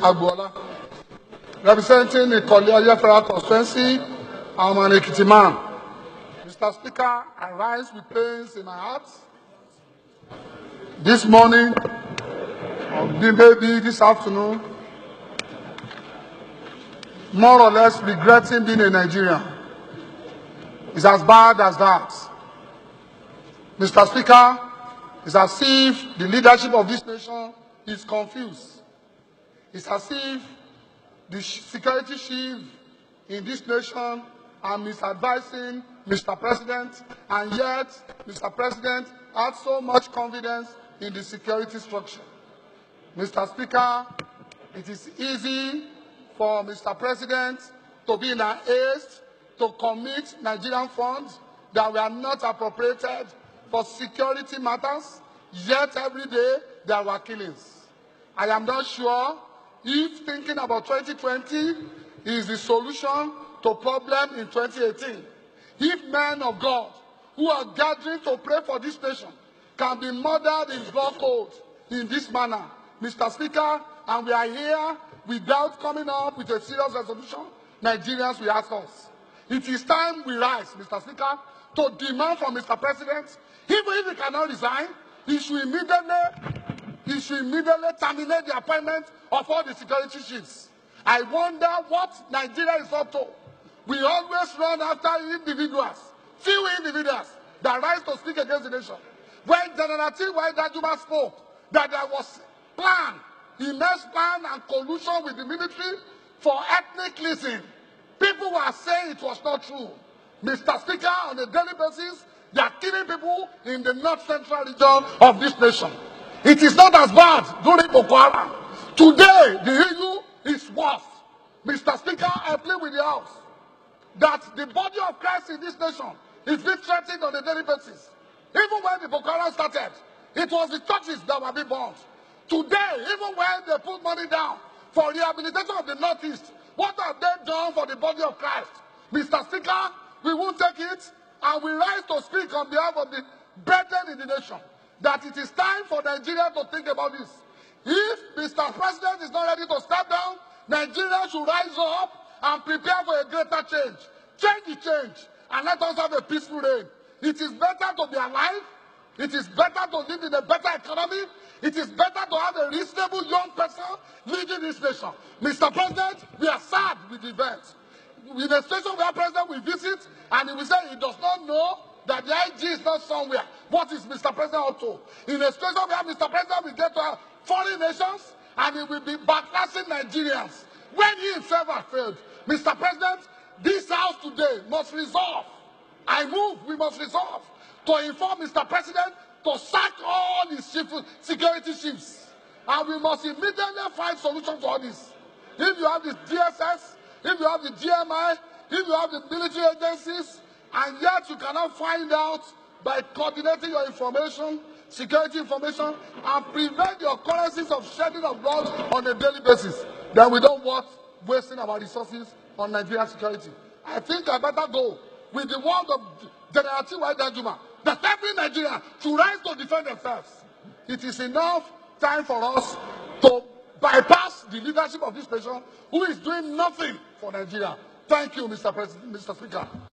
Agbola, representing the Kolia Federal Constituency. I'm an Ekiti man. Mr. Speaker, I rise with pains in my heart. This morning, or maybe this afternoon, more or less regretting being a Nigerian. It's as bad as that. Mr. Speaker, it's as if the leadership of this nation is confused. It's as if the security chief in this nation are misadvising Mr. President, and yet Mr. President had so much confidence in the security structure. Mr. Speaker, it is easy for Mr. President to be in a haste to commit Nigerian funds that were not appropriated for security matters, yet every day there were killings. I am not sure if thinking about 2020 is the solution to problem in 2018. If men of God who are gathering to pray for this nation can be murdered in blood cold in this manner, Mr. Speaker, and we are here without coming up with a serious resolution, Nigerians will ask us. It is time we rise, Mr. Speaker, to demand from Mr. President, even if he cannot resign, he should immediately terminate the appointment of all the security chiefs. I wonder what Nigeria is up to. We always run after individuals, few individuals that rise to speak against the nation. When General T.Y. Danjuma spoke that there was immense plan and collusion with the military for ethnic cleansing, people were saying it was not true. Mr. Speaker, on a daily basis, they are killing people in the north-central region of this nation. It is not as bad during Boko Haram. Today, the EU is worse. Mr. Speaker, I plead with the House that the body of Christ in this nation is being threatened on a daily basis. Even when the Boko Haram started, it was the churches that were being bombed. Today, even when they put money down for rehabilitation of the Northeast, what have they done for the body of Christ? Mr. Speaker, we won't take it, and we rise to speak on behalf of the brethren in the nation that it is time for Nigeria to think about this. If Mr. President is not ready to step down, Nigeria should rise up and prepare for a greater change. Change the change, and let us have a peaceful reign. It is better to be alive. It is better to live in a better economy. It is better to have a reasonable young person leading this nation. Mr. President, we are sad with the events. In a situation where President will visit and he will say he does not know that the IG is not somewhere, what is Mr. President up to? In a situation where Mr. President will get to foreign nations and he will be backlashing Nigerians when he himself has failed. Mr. President, this House today must resolve. We must resolve to inform Mr. President to sack all his security chiefs. And we must immediately find solutions to all this. If you have the DSS, if you have the GMI, if you have the military agencies, and yet you cannot find out by coordinating your information, security information, and prevent the occurrences of shedding of blood on a daily basis, then we don't want wasting our resources on Nigerian security. I think I better go with the word of General T.Y. Danjuma that every Nigerian should rise to defend themselves. It is enough time for us to bypass the leadership of this nation who is doing nothing for Nigeria. Thank you, Mr. President, Mr. Speaker.